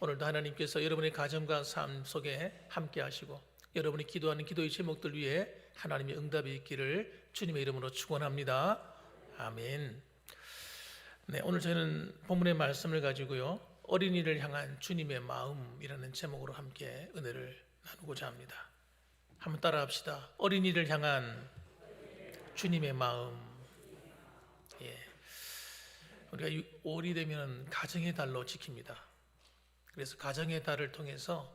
오늘도 하나님께서 여러분의 가정과 삶 속에 함께 하시고 여러분이 기도하는 기도의 제목들 위에 하나님의 응답이 있기를 주님의 이름으로 축원합니다. 아멘. 네, 오늘 저희는 본문의 말씀을 가지고요, 어린이를 향한 주님의 마음이라는 제목으로 함께 은혜를 나누고자 합니다. 한번 따라합시다. 어린이를 향한 주님의 마음. 예. 우리가 5월이 되면 가정의 달로 지킵니다. 그래서 가정의 달을 통해서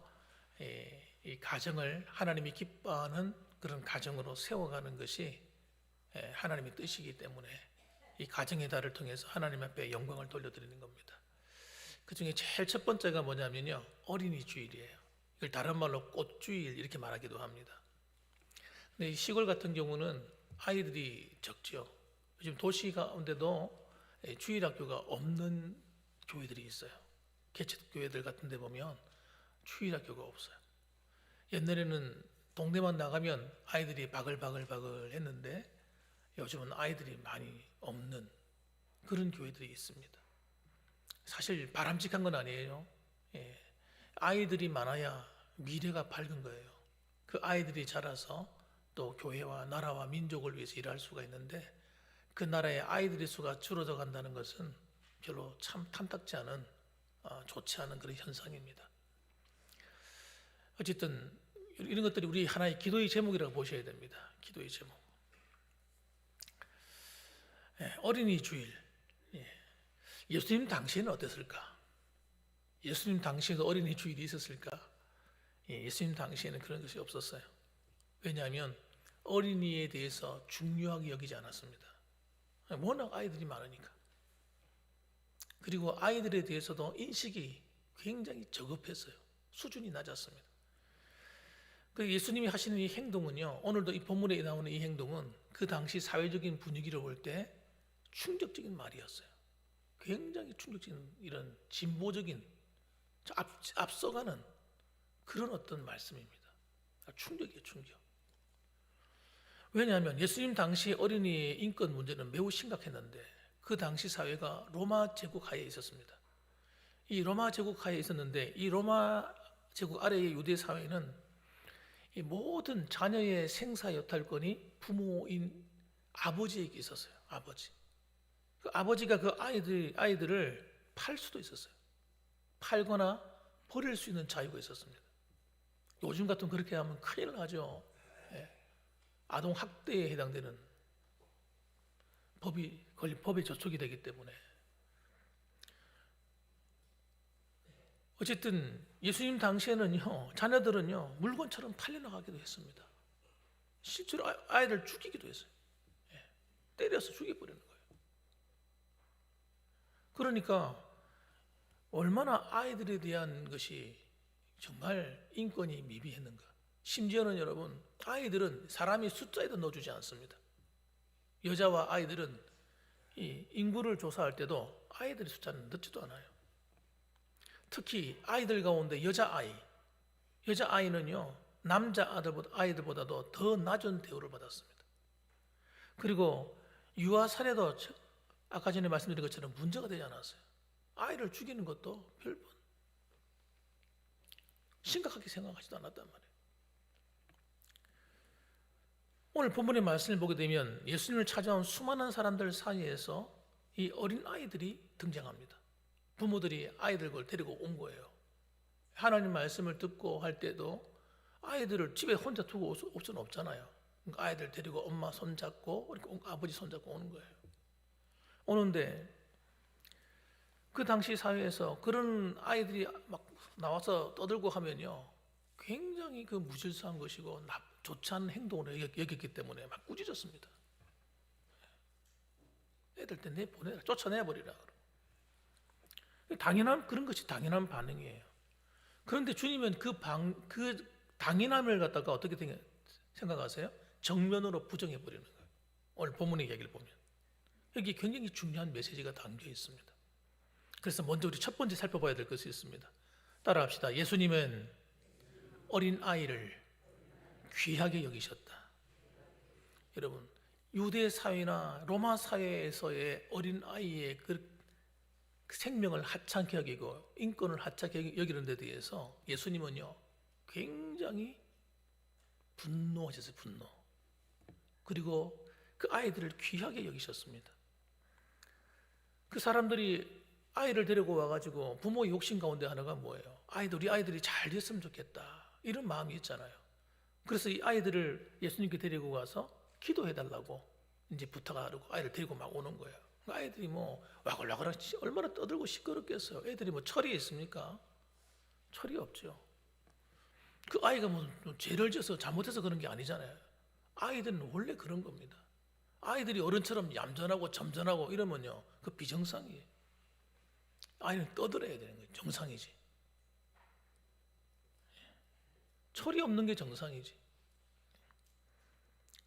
이 가정을 하나님이 기뻐하는 그런 가정으로 세워가는 것이 하나님의 뜻이기 때문에 이 가정의 달을 통해서 하나님 앞에 영광을 돌려드리는 겁니다. 그 중에 제일 첫 번째가 뭐냐면요, 어린이 주일이에요. 이걸 다른 말로 꽃주일 이렇게 말하기도 합니다. 근데 시골 같은 경우는 아이들이 적죠. 요즘 도시 가운데도 주일학교가 없는 교회들이 있어요. 개척교회들 같은 데 보면 주일학교가 없어요. 옛날에는 동네만 나가면 아이들이 바글바글 했는데 요즘은 아이들이 많이 없는 그런 교회들이 있습니다. 사실 바람직한 건 아니에요. 아이들이 많아야 미래가 밝은 거예요. 그 아이들이 자라서 또 교회와 나라와 민족을 위해서 일할 수가 있는데 그 나라의 아이들의 수가 줄어져 간다는 것은 별로 참 탐탁지 않은, 좋지 않은 그런 현상입니다. 어쨌든 이런 것들이 우리 하나의 기도의 제목이라고 보셔야 됩니다. 기도의 제목. 어린이 주일. 예수님 당시에는 어땠을까? 예수님 당시에도 어린이 주일이 있었을까? 예수님 당시에는 그런 것이 없었어요. 왜냐하면 어린이에 대해서 중요하게 여기지 않았습니다. 워낙 아이들이 많으니까. 그리고 아이들에 대해서도 인식이 굉장히 저급했어요. 수준이 낮았습니다. 그 예수님이 하시는 이 행동은요, 오늘도 이 본문에 나오는 이 행동은 그 당시 사회적인 분위기를 볼 때 충격적인 말이었어요. 굉장히 충격적인 이런 진보적인 앞서가는 그런 어떤 말씀입니다. 충격이에요, 충격. 왜냐하면 예수님 당시 어린이의 인권 문제는 매우 심각했는데 그 당시 사회가 로마 제국 하에 있었습니다. 이 로마 제국 하에 있었는데 이 로마 제국 아래의 유대 사회는 이 모든 자녀의 생사 여탈권이 부모인 아버지에게 있었어요. 아버지. 그 아버지가 그 아이들을 팔 수도 있었어요. 팔거나 버릴 수 있는 자유가 있었습니다. 요즘 같으면 그렇게 하면 큰일 나죠. 아동 학대에 해당되는 법에 저촉이 되기 때문에. 어쨌든 예수님 당시에는요, 자녀들은요 물건처럼 팔려나가기도 했습니다. 실제로 아이를 죽이기도 했어요. 때려서 죽여버리는 거예요. 그러니까 얼마나 아이들에 대한 것이 정말 인권이 미비했는가. 심지어는 여러분, 아이들은 사람이 숫자에도 넣어주지 않습니다. 여자와 아이들은 이 인구를 조사할 때도 아이들의 숫자는 넣지도 않아요. 특히 아이들 가운데 여자아이는요 남자 아이들보다도 더 낮은 대우를 받았습니다. 그리고 유아 살해도 아까 전에 말씀드린 것처럼 문제가 되지 않았어요. 아이를 죽이는 것도 별번 심각하게 생각하지도 않았단 말이에요. 오늘 본문의 말씀을 보게 되면 예수님을 찾아온 수많은 사람들 사이에서 이 어린 아이들이 등장합니다. 부모들이 아이들 걸 데리고 온 거예요. 하나님 말씀을 듣고 할 때도 아이들을 집에 혼자 두고 올 수는 없잖아요. 그러니까 아이들 데리고 엄마 손잡고 아버지 손잡고 오는 거예요. 오는데 그 당시 사회에서 그런 아이들이 막 나와서 떠들고 하면요 굉장히 그 무질서한 것이고 좋지 않은 행동으로 여겼기 때문에 막 꾸짖었습니다. 애들 때 내보내라, 쫓아내버리라. 그런 것이 당연한 반응이에요. 그런데 주님은 그 당연함을 갖다가 어떻게 생각하세요? 정면으로 부정해버리는 거예요. 오늘 본문의 이야기를 보면 여기 굉장히 중요한 메시지가 담겨 있습니다. 그래서 먼저 우리 첫 번째 살펴봐야 될 것이 있습니다. 따라합시다. 예수님은 어린 아이를 귀하게 여기셨다. 여러분, 유대 사회나 로마 사회에서의 어린 아이의 그 생명을 하찮게 여기고 인권을 하찮게 여기는 데 대해서 예수님은요 굉장히 분노하셨어요. 분노. 그리고 그 아이들을 귀하게 여기셨습니다. 그 사람들이 아이를 데리고 와가지고 부모의 욕심 가운데 하나가 뭐예요? 우리 아이들이 잘 됐으면 좋겠다 이런 마음이 있잖아요. 그래서 이 아이들을 예수님께 데리고 가서 기도해달라고 이제 부탁하고 아이를 데리고 막 오는 거예요. 아이들이 뭐 와글와글 얼마나 떠들고 시끄럽겠어요. 애들이 뭐 철이 있습니까? 철이 없죠. 그 아이가 뭐 죄를 져서 잘못해서 그런 게 아니잖아요. 아이들은 원래 그런 겁니다. 아이들이 어른처럼 얌전하고 점잖하고 이러면요 그 비정상이에요. 아이는 떠들어야 되는 거예요. 정상이지. 철이 없는 게 정상이지.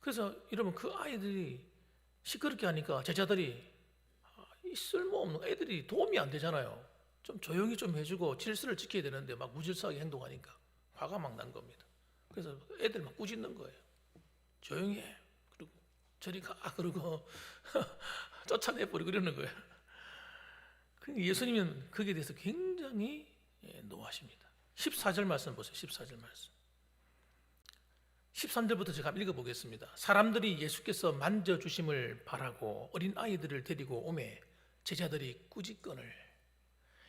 그래서 이러면 그 아이들이 시끄럽게 하니까 제자들이 이 쓸모없는 애들이 도움이 안 되잖아요. 좀 조용히 좀 해주고 질서를 지켜야 되는데 막 무질서하게 행동하니까 화가 막 난 겁니다. 그래서 애들 막 꾸짖는 거예요. 조용히 해. 그리고 저리 가. 그러고 쫓아내버리고 이러는 거예요. 예수님은 거기에 대해서 굉장히 노하십니다. 14절 말씀 보세요. 14절 말씀. 13절부터 제가 읽어보겠습니다. 사람들이 예수께서 만져주심을 바라고 어린 아이들을 데리고 오매 제자들이 꾸짖거늘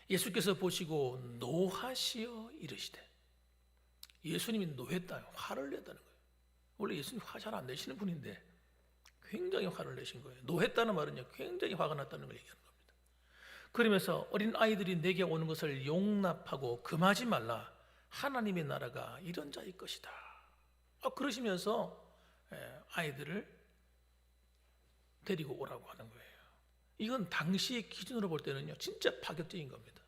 예수께서 보시고 노하시어 이르시되. 예수님이 노했다. 화를 냈다는 거예요. 원래 예수님 화 잘 안 내시는 분인데 굉장히 화를 내신 거예요. 노했다는 말은요 굉장히 화가 났다는 걸 얘기하는 겁니다. 그러면서 어린 아이들이 내게 오는 것을 용납하고 금하지 말라. 하나님의 나라가 이런 자일 것이다. 그러시면서 아이들을 데리고 오라고 하는 거예요. 이건 당시의 기준으로 볼 때는요 진짜 파격적인 겁니다.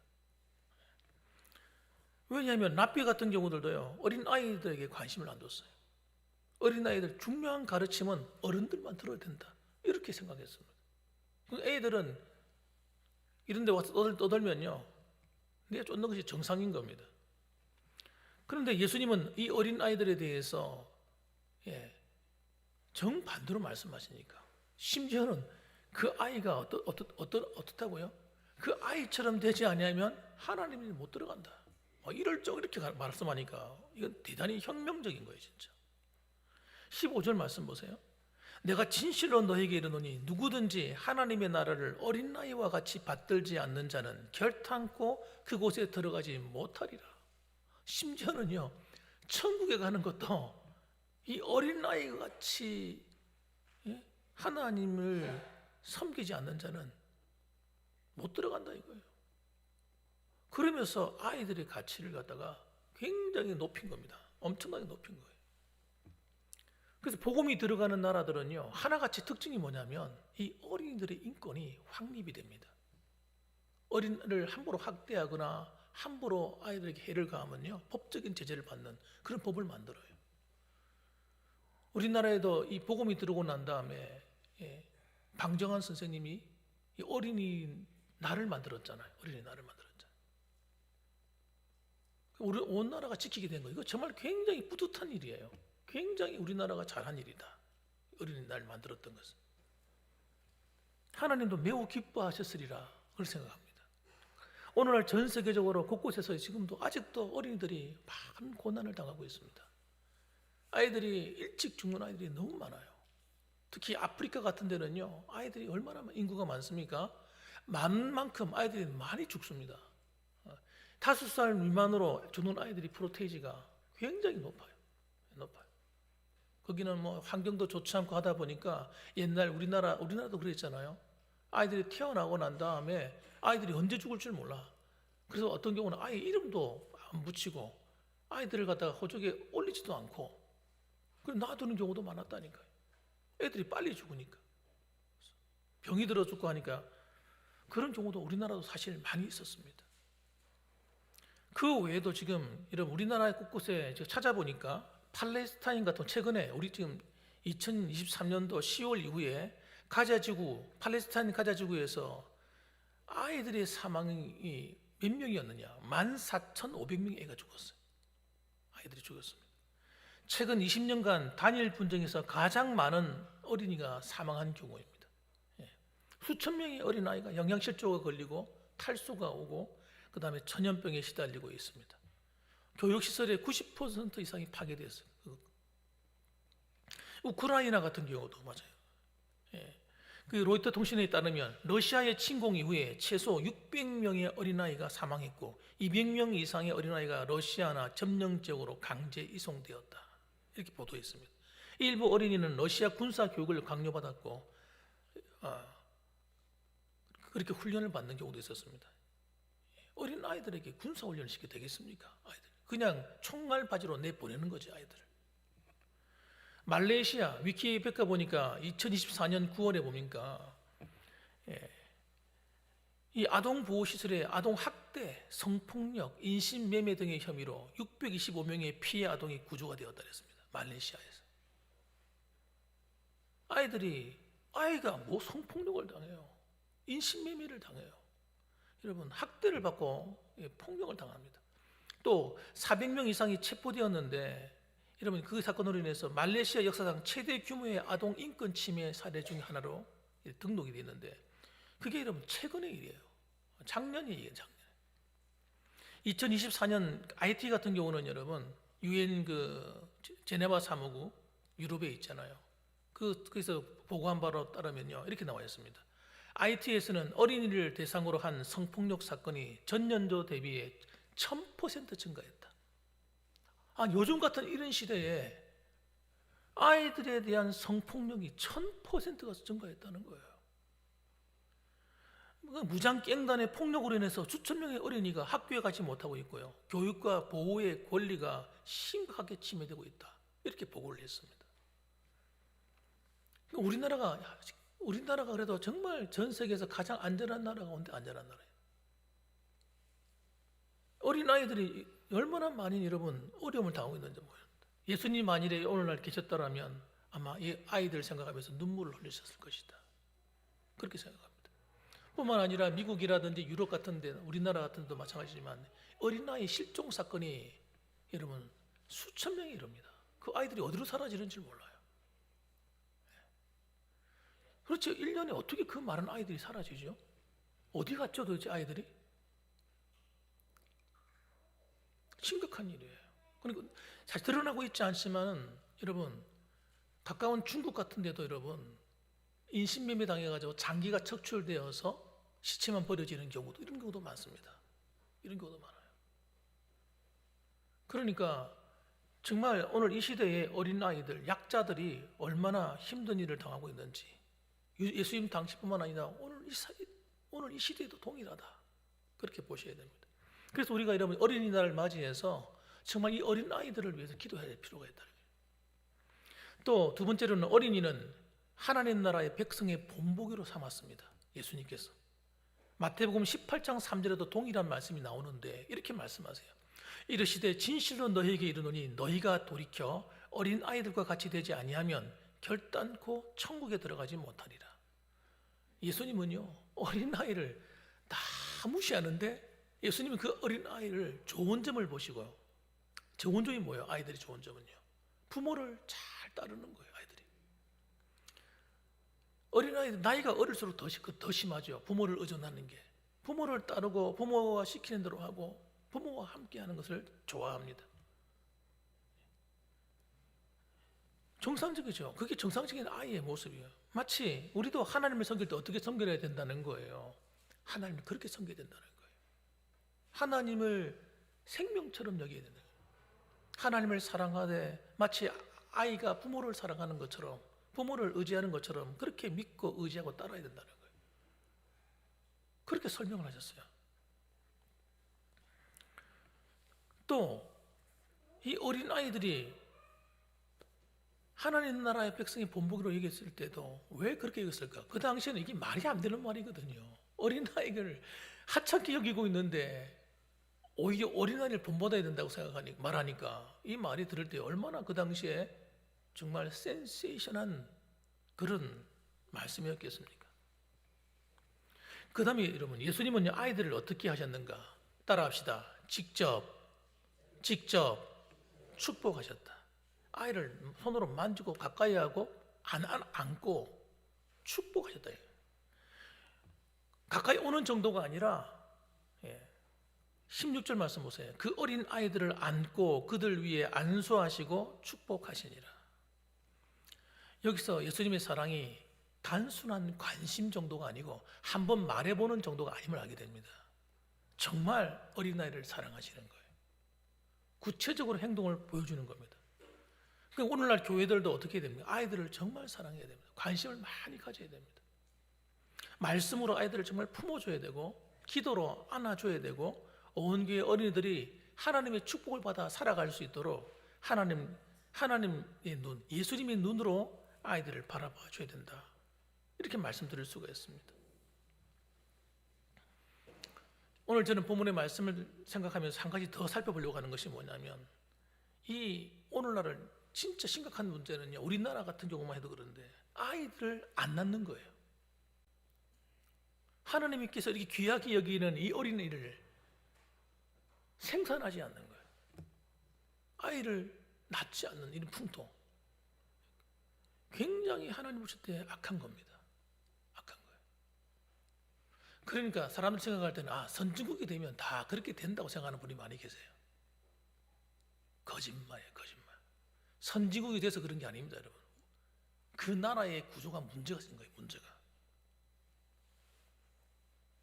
왜냐하면 랍비 같은 경우들도요 어린 아이들에게 관심을 안 뒀어요. 어린 아이들 중요한 가르침은 어른들만 들어야 된다 이렇게 생각했습니다. 애들은 이런 데 와서 떠들면요 내가 쫓는 것이 정상인 겁니다. 그런데 예수님은 이 어린 아이들에 대해서 정반대로 말씀하시니까 심지어는 그 아이가 어떻다고요? 그 아이처럼 되지 아니하면 하나님이 못 들어간다. 이럴 적 이렇게 말씀하니까 이건 대단히 혁명적인 거예요 진짜. 15절 말씀 보세요. 내가 진실로 너에게 이르노니 누구든지 하나님의 나라를 어린아이와 같이 받들지 않는 자는 결탄코 그곳에 들어가지 못하리라. 심지어는요 천국에 가는 것도 이 어린아이와 같이 하나님을 섬기지 않는 자는 못 들어간다 이거예요. 그러면서 아이들의 가치를 갖다가 굉장히 높인 겁니다. 엄청나게 높인 거예요. 그래서 복음이 들어가는 나라들은요 하나같이 특징이 뭐냐면 이 어린이들의 인권이 확립이 됩니다. 어린이를 함부로 학대하거나 함부로 아이들에게 해를 가하면요 법적인 제재를 받는 그런 법을 만들어요. 우리나라에도 이 복음이 들어오고 난 다음에 방정환 선생님이 이 어린이 날을 만들었잖아요. 어린이 날을 만들었잖아요. 우리 온 나라가 지키게 된 거예요. 이거 정말 굉장히 뿌듯한 일이에요. 굉장히 우리나라가 잘한 일이다. 어린이날 만들었던 것은. 하나님도 매우 기뻐하셨으리라 그걸 생각합니다. 오늘날 전 세계적으로 곳곳에서 지금도 아직도 어린이들이 많은 고난을 당하고 있습니다. 아이들이 일찍 죽는 아이들이 너무 많아요. 특히 아프리카 같은 데는요 아이들이 얼마나 인구가 많습니까? 만큼 아이들이 많이 죽습니다. 5살 미만으로 죽는 아이들이 프로테이지가 굉장히 높아요. 거기는 뭐 환경도 좋지 않고 하다 보니까 옛날 우리나라도 그랬잖아요. 아이들이 태어나고 난 다음에 아이들이 언제 죽을 줄 몰라. 그래서 어떤 경우는 아이 이름도 안 붙이고 아이들을 갖다가 호적에 올리지도 않고 그래 놔두는 경우도 많았다니까요. 애들이 빨리 죽으니까 병이 들어 죽고 하니까 그런 경우도 우리나라도 사실 많이 있었습니다. 그 외에도 지금 이런 우리나라 곳곳에 찾아보니까 팔레스타인 같은 최근에 우리 지금 2023년도 10월 이후에 팔레스타인 가자지구에서 아이들의 사망이 몇 명이었느냐? 14,500명의 애가 죽었어요. 아이들이 죽었습니다. 최근 20년간 단일 분쟁에서 가장 많은 어린이가 사망한 경우입니다. 수천 명의 어린아이가 영양실조가 걸리고 탈수가 오고 그 다음에 전염병에 시달리고 있습니다. 교육시설의 90% 이상이 파괴됐어요. 우크라이나 같은 경우도 맞아요. 예. 그 로이터 통신에 따르면 러시아의 침공 이후에 최소 600명의 어린아이가 사망했고 200명 이상의 어린아이가 러시아나 점령 지역으로 강제 이송되었다. 이렇게 보도했습니다. 일부 어린이는 러시아 군사 교육을 강요받았고 그렇게 훈련을 받는 경우도 있었습니다. 어린 아이들에게 군사 훈련을 시켜도 되겠습니까? 아이들 그냥 총알 바지로 내보내는 거지 아이들을. 말레이시아 위키백과 보니까 2024년 9월에 보니까 이 아동보호시설의 아동학대, 성폭력, 인신매매 등의 혐의로 625명의 피해 아동이 구조가 되었다 그랬습니다. 말레이시아에서. 아이가 뭐 성폭력을 당해요. 인신매매를 당해요. 여러분 학대를 받고 폭력을 당합니다. 또 400명 이상이 체포되었는데 여러분 그 사건으로 인해서 말레이시아 역사상 최대 규모의 아동 인권 침해 사례 중 하나로 등록이 되어 있는데 그게 여러분 최근의 일이에요. 작년이에요, 작년. 2024년 IT 같은 경우는 여러분 유엔 그 제네바 사무국 유럽에 있잖아요. 그래서 보고한 바로 따르면요 이렇게 나와 있습니다. IT에서는 어린이를 대상으로 한 성폭력 사건이 전년도 대비해 1000% 증가했다. 요즘 같은 이런 시대에 아이들에 대한 성폭력이 1000%가 증가했다는 거예요. 무장갱단의 폭력으로 인해서 수천 명의 어린이가 학교에 가지 못하고 있고요. 교육과 보호의 권리가 심각하게 침해되고 있다. 이렇게 보고를 했습니다. 우리나라가 그래도 정말 전 세계에서 가장 안전한 나라 가운데 안전한 나라예요. 어린아이들이 얼마나 많이 여러분 어려움을 당하고 있는지 모릅니다. 예수님 만일에 오늘날 계셨다라면 아마 이 아이들 생각하면서 눈물을 흘리셨을 것이다. 그렇게 생각합니다. 뿐만 아니라 미국이라든지 유럽 같은 데 우리나라 같은 데도 마찬가지지만 어린아이 실종 사건이 여러분 수천 명이 이릅니다. 그 아이들이 어디로 사라지는지 몰라요. 그렇죠. 1년에 어떻게 그 많은 아이들이 사라지죠? 어디 갔죠 도대체 아이들이? 심각한 일이에요. 그러니까 사실 드러나고 있지 않지만 여러분 가까운 중국 같은 데도 여러분 인신매매 당해가지고 장기가 척출되어서 시체만 버려지는 경우도 이런 경우도 많습니다. 이런 경우도 많아요. 그러니까 정말 오늘 이 시대의 어린아이들, 약자들이 얼마나 힘든 일을 당하고 있는지 예수님 당시뿐만 아니라 오늘 이 시대에도 동일하다. 그렇게 보셔야 됩니다. 그래서 우리가 여러분 어린이날을 맞이해서 정말 이 어린아이들을 위해서 기도해야 될 필요가 있다. 또 두 번째로는 어린이는 하나님 나라의 백성의 본보기로 삼았습니다. 예수님께서 마태복음 18장 3절에도 동일한 말씀이 나오는데 이렇게 말씀하세요. 이르시되 진실로 너희에게 이르노니 너희가 돌이켜 어린 아이들과 같이 되지 아니하면 결단코 천국에 들어가지 못하리라. 예수님은요 어린 아이를 다 무시하는데 예수님은 그 어린 아이를 좋은 점을 보시고요. 좋은 점이 뭐예요? 아이들이 좋은 점은요 부모를 잘 따르는 거예요. 어린아이들 나이가 어릴수록 더 심하죠. 부모를 의존하는 게. 부모를 따르고 부모가 시키는 대로 하고 부모와 함께하는 것을 좋아합니다. 정상적이죠. 그게 정상적인 아이의 모습이에요. 마치 우리도 하나님을 섬길 때 어떻게 섬겨야 된다는 거예요. 하나님을 그렇게 섬겨야 된다는 거예요. 하나님을 생명처럼 여겨야 된다는 거예요. 하나님을 사랑하되 마치 아이가 부모를 사랑하는 것처럼 부모를 의지하는 것처럼 그렇게 믿고 의지하고 따라야 된다는 거예요. 그렇게 설명을 하셨어요. 또 이 어린 아이들이 하나님 나라의 백성의 본보기로 여겼을 때도 왜 그렇게 여겼을까? 그 당시에는 이게 말이 안 되는 말이거든요. 어린 아이를 하찮게 여기고 있는데 오히려 어린 아이를 본받아야 된다고 말하니까 이 말이 들을 때 얼마나 그 당시에 정말 센세이션한 그런 말씀이었겠습니까? 그 다음에 여러분 예수님은 아이들을 어떻게 하셨는가? 따라합시다. 직접 축복하셨다. 아이를 손으로 만지고 가까이 하고 안고 축복하셨다. 가까이 오는 정도가 아니라 16절 말씀 보세요. 그 어린 아이들을 안고 그들 위에 안수하시고 축복하시니라. 여기서 예수님의 사랑이 단순한 관심 정도가 아니고 한번 말해보는 정도가 아님을 알게 됩니다. 정말 어린아이를 사랑하시는 거예요. 구체적으로 행동을 보여주는 겁니다. 그러니까 오늘날 교회들도 어떻게 해야 됩니까? 아이들을 정말 사랑해야 됩니다. 관심을 많이 가져야 됩니다. 말씀으로 아이들을 정말 품어줘야 되고 기도로 안아줘야 되고 온 교회 어린이들이 하나님의 축복을 받아 살아갈 수 있도록 하나님의 눈, 예수님의 눈으로 아이들을 바라봐 줘야 된다. 이렇게 말씀드릴 수가 있습니다. 오늘 저는 본문의 말씀을 생각하면서 한 가지 더 살펴보려고 하는 것이 뭐냐면 이 오늘날은 진짜 심각한 문제는요, 우리나라 같은 경우만 해도 그런데 아이들을 안 낳는 거예요. 하나님께서 이렇게 귀하게 여기는 이 어린이를 생산하지 않는 거예요. 아이를 낳지 않는 이런 풍토, 굉장히 하나님 보실 때 악한 겁니다. 악한 거예요. 그러니까 사람들 생각할 때는 선진국이 되면 다 그렇게 된다고 생각하는 분이 많이 계세요. 거짓말이에요, 거짓말. 선진국이 돼서 그런 게 아닙니다, 여러분. 그 나라의 구조가 문제가 생긴 거예요, 문제가.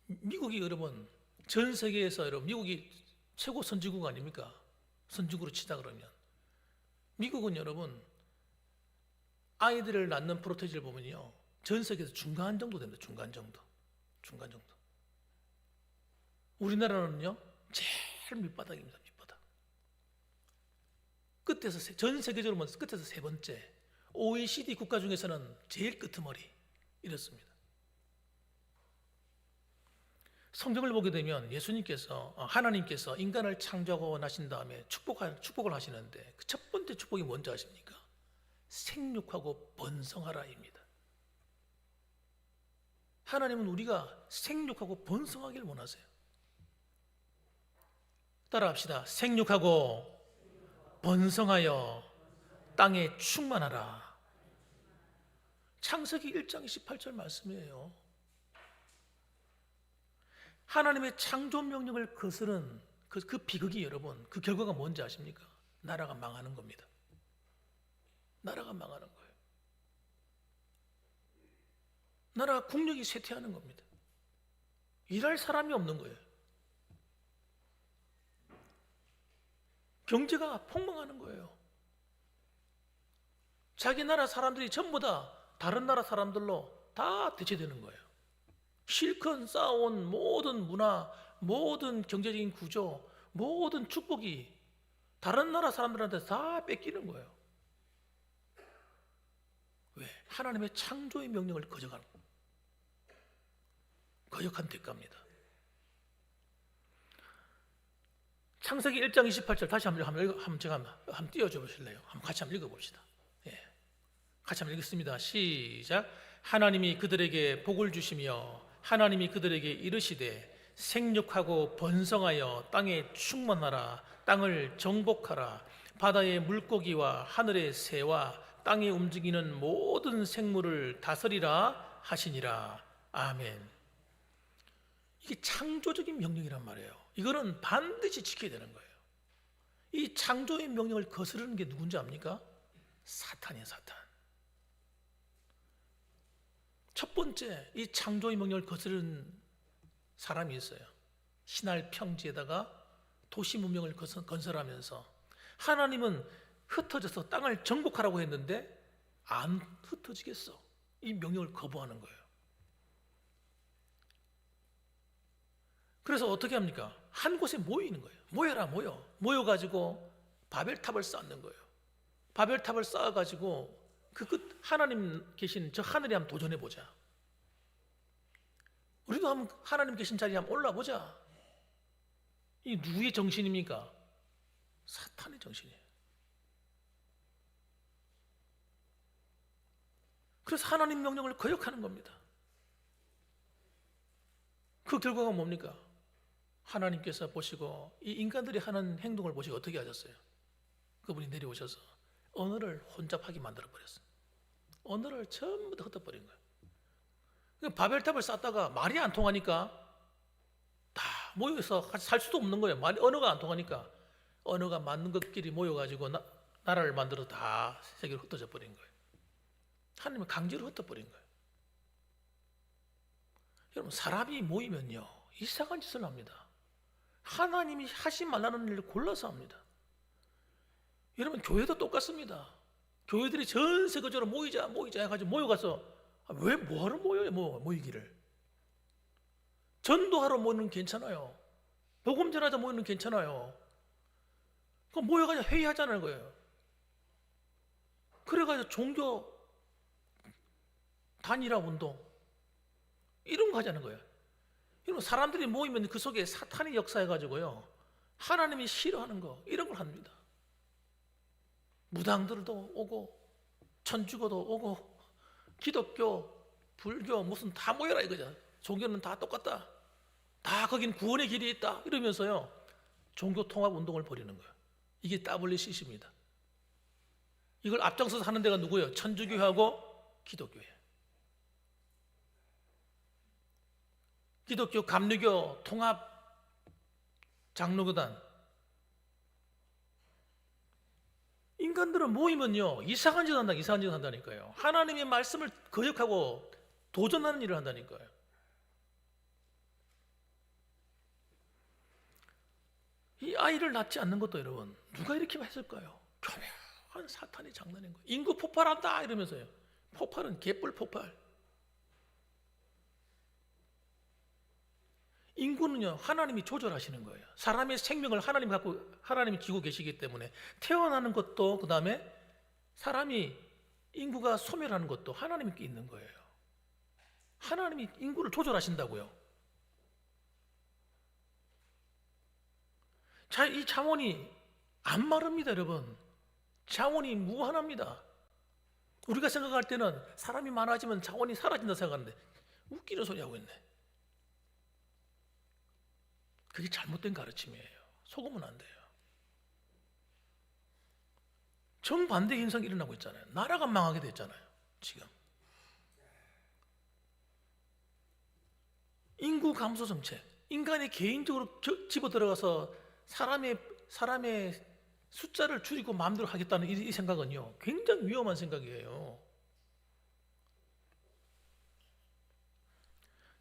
미국이 여러분 전 세계에서 여러분 미국이 최고 선진국 아닙니까? 선진국으로 치자 그러면 미국은 여러분 아이들을 낳는 프로테이지를 보면요, 전 세계에서 중간 정도 됩니다. 중간 정도. 우리나라는요 제일 밑바닥입니다. 밑바닥. 끝에서 전 세계적으로 보면 끝에서 세 번째. OECD 국가 중에서는 제일 끄트머리 이렇습니다. 성경을 보게 되면 예수님께서 하나님께서 인간을 창조하고 나신 다음에 축복을 하시는데 그 첫 번째 축복이 뭔지 아십니까? 생육하고 번성하라입니다. 하나님은 우리가 생육하고 번성하기를 원하세요. 따라합시다. 생육하고 번성하여 땅에 충만하라. 창세기 1장 28절 말씀이에요. 하나님의 창조 명령을 거스른 그 비극이 여러분, 그 결과가 뭔지 아십니까? 나라가 망하는 겁니다. 나라가 망하는 거예요. 나라가 국력이 쇠퇴하는 겁니다. 일할 사람이 없는 거예요. 경제가 폭망하는 거예요. 자기 나라 사람들이 전부 다 다른 나라 사람들로 다 대체되는 거예요. 실컷 쌓아온 모든 문화, 모든 경제적인 구조, 모든 축복이 다른 나라 사람들한테 다 뺏기는 거예요. 왜? 하나님의 창조의 명령을 거역한 대가입니다. 창세기 1장 28절 다시 한번 띄워줘 보실래요? 같이 한번 읽어봅시다. 같이 한번 읽겠습니다. 시작. 하나님이 그들에게 복을 주시며 하나님이 그들에게 이르시되 생육하고 번성하여 땅에 충만하라. 땅을 정복하라. 바다의 물고기와 하늘의 새와 땅에 움직이는 모든 생물을 다스리라 하시니라. 아멘. 이게 창조적인 명령이란 말이에요. 이거는 반드시 지켜야 되는 거예요. 이 창조의 명령을 거스르는 게 누군지 압니까? 사탄이에요, 사탄. 첫 번째, 이 창조의 명령을 거스르는 사람이 있어요. 신할 평지에다가 도시 문명을 건설하면서 하나님은 흩어져서 땅을 정복하라고 했는데 안 흩어지겠어. 이 명령을 거부하는 거예요. 그래서 어떻게 합니까? 한 곳에 모이는 거예요. 모여가지고 바벨탑을 쌓는 거예요. 바벨탑을 쌓아가지고 그 끝 하나님 계신 저 하늘에 한번 도전해보자. 우리도 한번 하나님 계신 자리에 한번 올라보자. 이 누구의 정신입니까? 사탄의 정신이에요. 그래서 하나님 명령을 거역하는 겁니다. 그 결과가 뭡니까? 하나님께서 보시고 이 인간들이 하는 행동을 보시고 어떻게 하셨어요? 그분이 내려오셔서 언어를 혼잡하게 만들어버렸어요. 언어를 전부 다 흩어버린 거예요. 바벨탑을 쌓다가 말이 안 통하니까 다 모여서 같이 살 수도 없는 거예요. 언어가 안 통하니까 언어가 맞는 것끼리 모여가지고 나라를 만들어 다 세계로 흩어져 버린 거예요. 하나님은 강제로 흩어버린 거예요. 여러분, 사람이 모이면요 이상한 짓을 합니다. 하나님이 하지 말라는 일을 골라서 합니다. 여러분, 교회도 똑같습니다. 교회들이 전 세계적으로 모이자 해가지고 모여가서 왜 뭐하러 모여요? 모이기를 전도하러 모이는 괜찮아요. 복음 전하자 모이는 괜찮아요. 그 모여가지고 회의하자는 거예요. 그래가지고 종교 단일화 운동 이런 거 하자는 거예요. 여러분, 사람들이 모이면 그 속에 사탄이 역사해가지고요 하나님이 싫어하는 거 이런 걸 합니다. 무당들도 오고 천주교도 오고 기독교, 불교 무슨 다 모여라 이거죠. 종교는 다 똑같다. 다 거긴 구원의 길이 있다 이러면서요 종교 통합 운동을 벌이는 거예요. 이게 WCC입니다. 이걸 앞장서서 하는 데가 누구예요? 천주교하고 기독교예요. 기독교 감리교 통합 장로교단. 인간들은 모이면요 이상한 짓 한다니까요. 하나님의 말씀을 거역하고 도전하는 일을 한다니까요. 이 아이를 낳지 않는 것도 여러분 누가 이렇게 했을까요? 교묘한 사탄이 장난인 거예요. 인구 폭발한다 이러면서요. 폭발은 개뿔 폭발. 인구는요 하나님이 조절하시는 거예요. 사람의 생명을 하나님이 쥐고 계시기 때문에 태어나는 것도 그 다음에 사람이 인구가 소멸하는 것도 하나님께 있는 거예요. 하나님이 인구를 조절하신다고요. 자, 이 자원이 안 마릅니다, 여러분. 자원이 무한합니다. 우리가 생각할 때는 사람이 많아지면 자원이 사라진다 생각하는데 웃기는 소리 하고 있네. 그게 잘못된 가르침이에요. 속으면 안 돼요. 정반대 현상이 일어나고 있잖아요. 나라가 망하게 됐잖아요. 지금 인구 감소 정책, 인간이 개인적으로 집어들어가서 사람의 숫자를 줄이고 마음대로 하겠다는 이 생각은요 굉장히 위험한 생각이에요.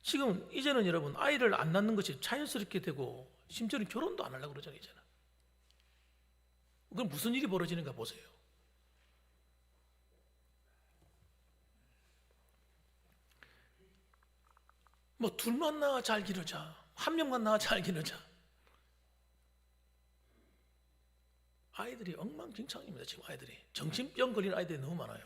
지금 이제는 여러분 아이를 안 낳는 것이 자연스럽게 되고 심지어는 결혼도 안 하려고 그러잖아요. 이제는 그럼 무슨 일이 벌어지는가 보세요. 뭐 둘만 낳아 잘 기르자, 한 명만 낳아 잘 기르자. 아이들이 엉망진창입니다. 지금 아이들이 정신병 걸린 아이들이 너무 많아요.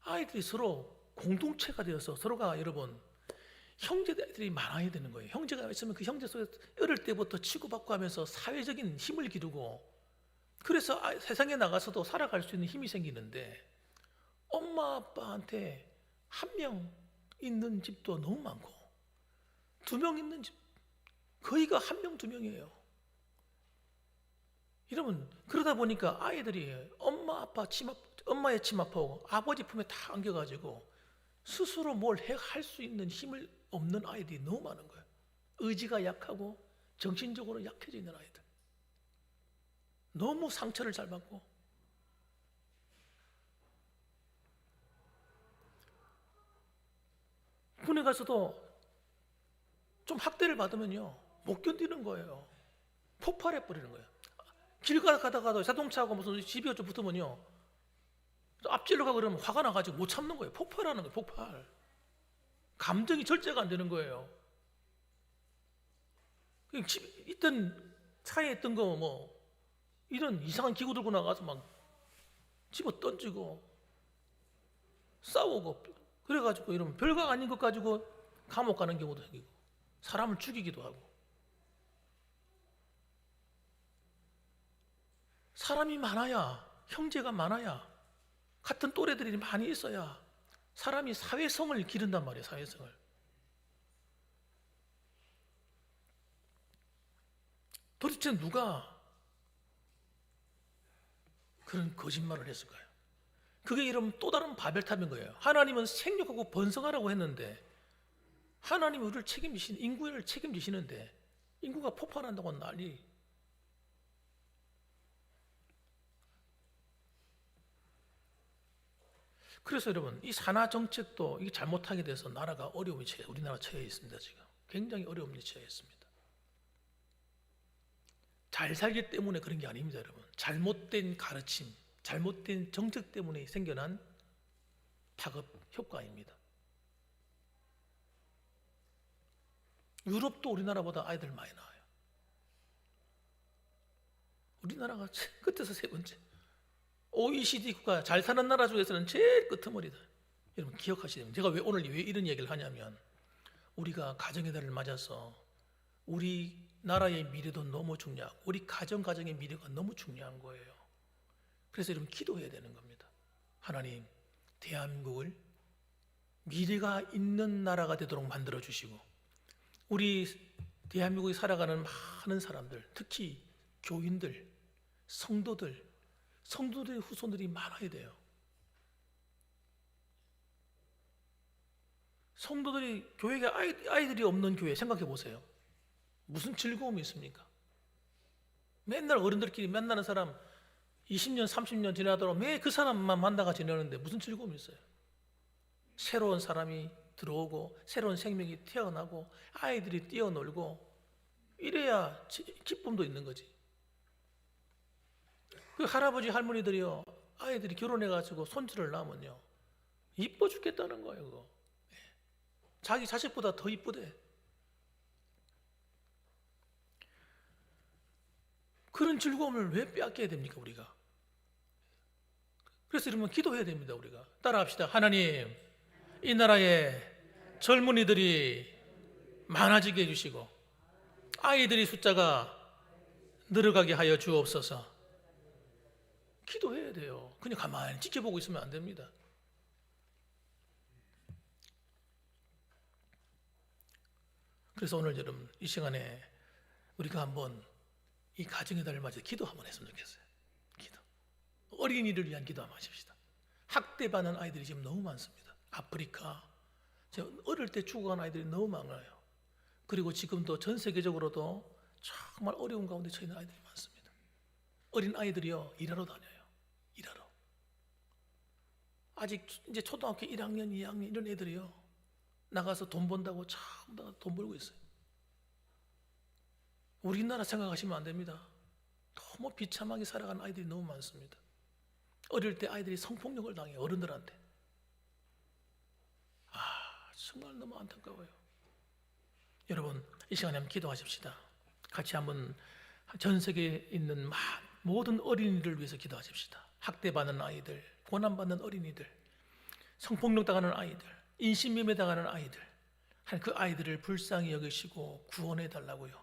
아이들이 서로 공동체가 되어서 서로가 여러분 형제들이 많아야 되는 거예요. 형제가 있으면 그 형제 속에서 어릴 때부터 치고받고 하면서 사회적인 힘을 기르고 그래서 세상에 나가서도 살아갈 수 있는 힘이 생기는데 엄마 아빠한테 한 명 있는 집도 너무 많고 2명 있는 집 거의가 1명 2명이에요. 여러분 그러다 보니까 아이들이 엄마의 치마포 아버지 품에 다 안겨가지고 스스로 뭘 할 수 있는 힘을 없는 아이들이 너무 많은 거예요. 의지가 약하고 정신적으로 약해져 있는 아이들. 너무 상처를 잘 받고 군에 가서도 좀 학대를 받으면요 못 견디는 거예요. 폭발해 버리는 거예요. 길 가다가도 자동차하고 무슨 집이 좀 붙으면요 앞질러 가고 그러면 화가 나가지고 못 참는 거예요. 폭발하는 거예요. 폭발. 감정이 절제가 안 되는 거예요. 있던 차에 있던 거 뭐 이런 이상한 기구 들고 나가서 막 집어 던지고 싸우고 그래가지고 이러면 별거 아닌 것 가지고 감옥 가는 경우도 생기고 사람을 죽이기도 하고. 사람이 많아야, 형제가 많아야, 같은 또래들이 많이 있어야 사람이 사회성을 기른단 말이에요. 사회성을. 도대체 누가 그런 거짓말을 했을까요? 그게 이러면 또 다른 바벨탑인 거예요. 하나님은 생육하고 번성하라고 했는데 하나님이 우리를 인구를 책임지시는데 인구가 폭발한다고 난리. 그래서 여러분, 이 산하 정책도 이게 잘못하게 돼서 나라가 어려움에 우리나라 처해 있습니다. 지금 굉장히 어려움에 처해 있습니다. 잘 살기 때문에 그런 게 아닙니다, 여러분. 잘못된 가르침, 잘못된 정책 때문에 생겨난 파급 효과입니다. 유럽도 우리나라보다 아이들 많이 낳아요. 우리나라가 끝에서 세 번째. OECD 국가 잘 사는 나라 중에서는 제일 끄트머리다. 여러분 기억하시면 제가 오늘 왜 이런 얘기를 하냐면 우리가 가정의 달을 맞아서 우리 나라의 미래도 너무 중요하고 우리 가정의 미래가 너무 중요한 거예요. 그래서 여러분 기도해야 되는 겁니다. 하나님, 대한민국을 미래가 있는 나라가 되도록 만들어 주시고 우리 대한민국에 살아가는 많은 사람들, 특히 교인들, 성도들의 후손들이 많아야 돼요. 성도들이 교회에 아이들이 없는 교회 생각해 보세요. 무슨 즐거움이 있습니까? 맨날 어른들끼리 만나는 사람 20년, 30년 지나도록 매 그 사람만 만나가 지내는데 무슨 즐거움이 있어요? 새로운 사람이 들어오고 새로운 생명이 태어나고 아이들이 뛰어놀고 이래야 기쁨도 있는 거지. 그 할아버지 할머니들이요, 아이들이 결혼해가지고 손주를 낳으면요 이뻐 죽겠다는 거예요. 그거. 자기 자식보다 더 이쁘대. 그런 즐거움을 왜 빼앗겨야 됩니까, 우리가? 그래서 여러분 기도해야 됩니다. 우리가 따라합시다. 하나님, 이 나라에 젊은이들이 많아지게 해주시고 아이들이 숫자가 늘어가게 하여 주옵소서. 기도해야 돼요. 그냥 가만히 지켜보고 있으면 안 됩니다. 그래서 오늘 여러분 이 시간에 우리가 한번 이 가정의 달을 맞아 기도 한번 했으면 좋겠어요. 기도. 어린이를 위한 기도 한번 하십시다. 학대받는 아이들이 지금 너무 많습니다. 아프리카, 제가 어릴 때 죽어간 아이들이 너무 많아요. 그리고 지금도 전 세계적으로도 정말 어려운 가운데 처해 있는 아이들이 많습니다. 어린 아이들이요 일하러 다녀요. 일하러. 아직 이제 초등학교 1학년, 2학년 이런 애들이요 나가서 돈 번다고 참 돈 벌고 있어요. 우리나라 생각하시면 안 됩니다. 너무 비참하게 살아가는 아이들이 너무 많습니다. 어릴 때 아이들이 성폭력을 당해요. 어른들한테. 정말 너무 안타까워요. 여러분 이 시간에 한번 기도하십시다. 같이 한번 전 세계에 있는 모든 어린이를 위해서 기도하십시다. 학대받는 아이들, 고난받는 어린이들, 성폭력 당하는 아이들, 인신매매 당하는 아이들, 그 아이들을 불쌍히 여기시고 구원해 달라고요.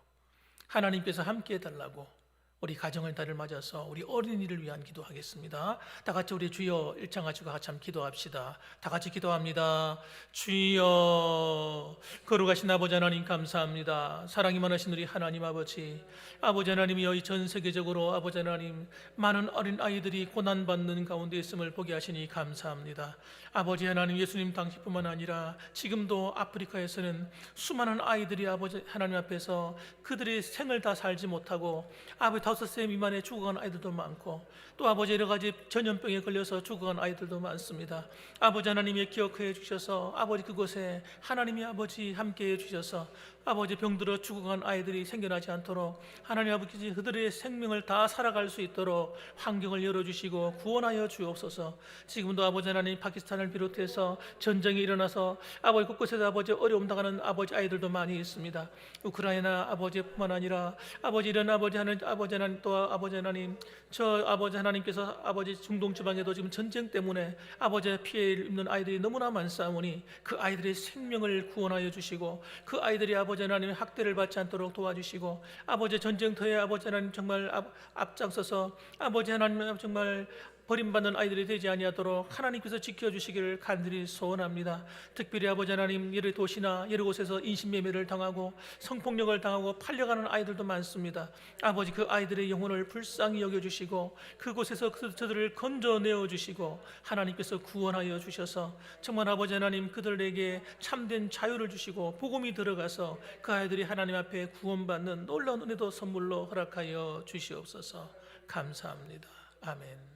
하나님께서 함께 해달라고 우리 가정의 달을 맞아서 우리 어린이를 위한 기도하겠습니다. 다 같이 우리 주여 일창하시고 같이 한번 기도합시다. 다 같이 기도합니다. 주여, 거룩하신 아버지 하나님 감사합니다. 사랑이 많으신 우리 하나님 아버지, 아버지 하나님이여 이 전 세계적으로 아버지 하나님 많은 어린 아이들이 고난받는 가운데 있음을 보게 하시니 감사합니다. 아버지 하나님, 예수님 당시뿐만 아니라 지금도 아프리카에서는 수많은 아이들이 아버지 하나님 앞에서 그들의 생을 다 살지 못하고 아버지 5살 미만에 죽어간 아이들도 많고 또 아버지 여러 가지 전염병에 걸려서 죽어간 아이들도 많습니다. 아버지 하나님이 기억해 주셔서 아버지 그곳에 하나님이 아버지 함께해 주셔서 아버지 병들어 죽어간 아이들이 생겨나지 않도록 하나님 아버지 그들의 생명을 다 살아갈 수 있도록 환경을 열어주시고 구원하여 주옵소서. 지금도 아버지 하나님 파키스탄을 비롯해서 전쟁이 일어나서 아버지 곳곳에서 아버지 어려움 당하는 아버지 아이들도 많이 있습니다. 우크라이나 아버지뿐만 아니라 아버지 이런 아버지 하나님 또 아버지 하나님 저 아버지 하나님께서 아버지 중동 지방에도 지금 전쟁 때문에 아버지 피해 입는 아이들이 너무나 많사오니 그 아이들의 생명을 구원하여 주시고 그 아이들이 아버지 하나님의 학대를 받지 않도록 도와주시고 아버지 전쟁터에 아버지 하나님 정말 앞장서서 아버지 하나님 정말 버림받는 아이들이 되지 아니하도록 하나님께서 지켜주시기를 간절히 소원합니다. 특별히 아버지 하나님, 여러 도시나 여러 곳에서 인신매매를 당하고 성폭력을 당하고 팔려가는 아이들도 많습니다. 아버지, 그 아이들의 영혼을 불쌍히 여겨주시고 그곳에서 저들을 건져내어 주시고 하나님께서 구원하여 주셔서 정말 아버지 하나님, 그들에게 참된 자유를 주시고 복음이 들어가서 그 아이들이 하나님 앞에 구원받는 놀라운 은혜도 선물로 허락하여 주시옵소서. 감사합니다. 아멘.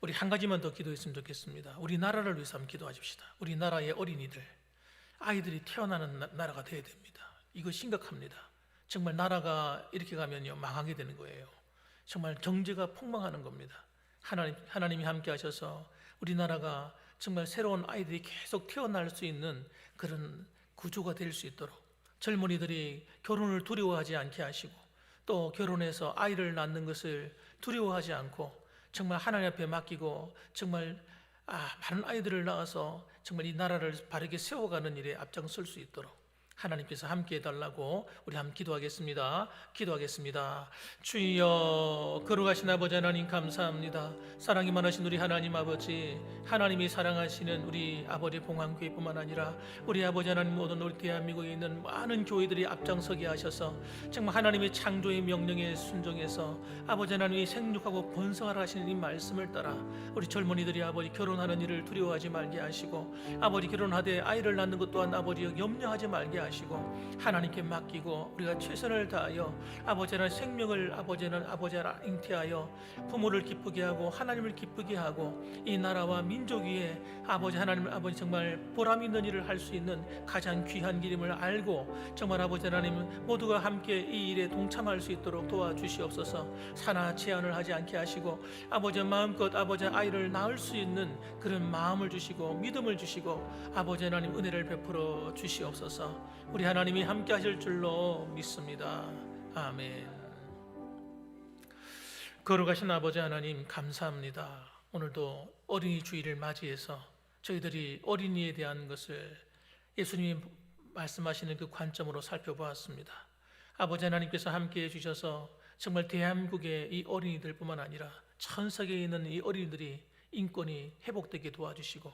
우리 한 가지만 더 기도했으면 좋겠습니다. 우리 나라를 위해서 한번 기도하십시다. 우리 나라의 어린이들, 아이들이 태어나는 나라가 되어야 됩니다. 이거 심각합니다. 정말 나라가 이렇게 가면요, 망하게 되는 거예요. 정말 경제가 폭망하는 겁니다. 하나님이 함께 하셔서 우리 나라가 정말 새로운 아이들이 계속 태어날 수 있는 그런 구조가 될 수 있도록, 젊은이들이 결혼을 두려워하지 않게 하시고 또 결혼해서 아이를 낳는 것을 두려워하지 않고 정말 하나님 앞에 맡기고 정말 많은 아이들을 낳아서 정말 이 나라를 바르게 세워가는 일에 앞장설 수 있도록 하나님께서 함께 해달라고 우리 한번 기도하겠습니다. 주여, 거룩하신 아버지 하나님, 감사합니다. 사랑이 많으신 우리 하나님 아버지, 하나님이 사랑하시는 우리 아버지 봉황교회뿐만 아니라 우리 아버지 하나님, 모든 우리 대한민국에 있는 많은 교회들이 앞장서게 하셔서 정말 하나님의 창조의 명령에 순종해서 아버지 하나님이 생육하고 번성하라 하시는 이 말씀을 따라 우리 젊은이들이 아버지 결혼하는 일을 두려워하지 말게 하시고, 아버지 결혼하되 아이를 낳는 것 또한 아버지 염려하지 말게 하시고 하나님께 맡기고 우리가 최선을 다하여 아버지 하나님 생명을 아버지 하나님 잉태하여 부모를 기쁘게 하고 하나님을 기쁘게 하고 이 나라와 민족 위에 아버지 하나님, 아버지 정말 보람 있는 일을 할 수 있는 가장 귀한 길임을 알고 정말 아버지 하나님, 모두가 함께 이 일에 동참할 수 있도록 도와주시옵소서. 산하 제한을 하지 않게 하시고 아버지 마음껏 아버지 아이를 낳을 수 있는 그런 마음을 주시고 믿음을 주시고 아버지 하나님 은혜를 베풀어 주시옵소서. 우리 하나님이 함께 하실 줄로 믿습니다. 아멘. 거룩하신 아버지 하나님, 감사합니다. 오늘도 어린이 주일을 맞이해서 저희들이 어린이에 대한 것을 예수님이 말씀하시는 그 관점으로 살펴보았습니다. 아버지 하나님께서 함께 해주셔서 정말 대한민국의 이 어린이들뿐만 아니라 전 세계에 있는 이 어린이들이 인권이 회복되게 도와주시고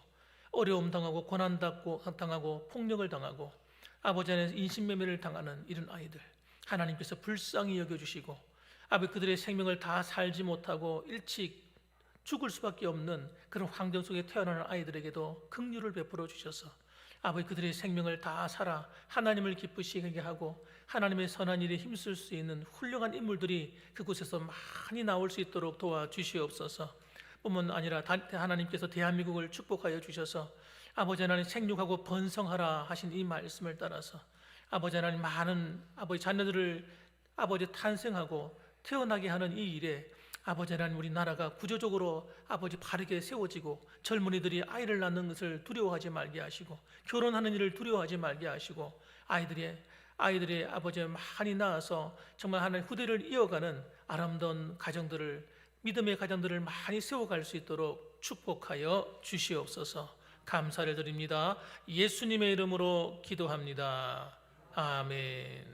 어려움 당하고 고난 당하고 폭력을 당하고 아버지 안에서 인신매매를 당하는 이런 아이들 하나님께서 불쌍히 여겨주시고 아버지 그들의 생명을 다 살지 못하고 일찍 죽을 수밖에 없는 그런 환경 속에 태어나는 아이들에게도 긍휼을 베풀어 주셔서 아버지 그들의 생명을 다 살아 하나님을 기쁘시게 하고 하나님의 선한 일에 힘쓸 수 있는 훌륭한 인물들이 그곳에서 많이 나올 수 있도록 도와주시옵소서. 뿐만 아니라 하나님께서 대한민국을 축복하여 주셔서 아버지 하나님 생육하고 번성하라 하신 이 말씀을 따라서 아버지 하나님 많은 아버지 자녀들을 아버지 탄생하고 태어나게 하는 이 일에 아버지 하나님, 우리 나라가 구조적으로 아버지 바르게 세워지고 젊은이들이 아이를 낳는 것을 두려워하지 말게 하시고 결혼하는 일을 두려워하지 말게 하시고 아이들의 아버지 많이 낳아서 정말 하나님 후대를 이어가는 아름다운 가정들을, 믿음의 가정들을 많이 세워갈 수 있도록 축복하여 주시옵소서. 감사를 드립니다. 예수님의 이름으로 기도합니다. 아멘.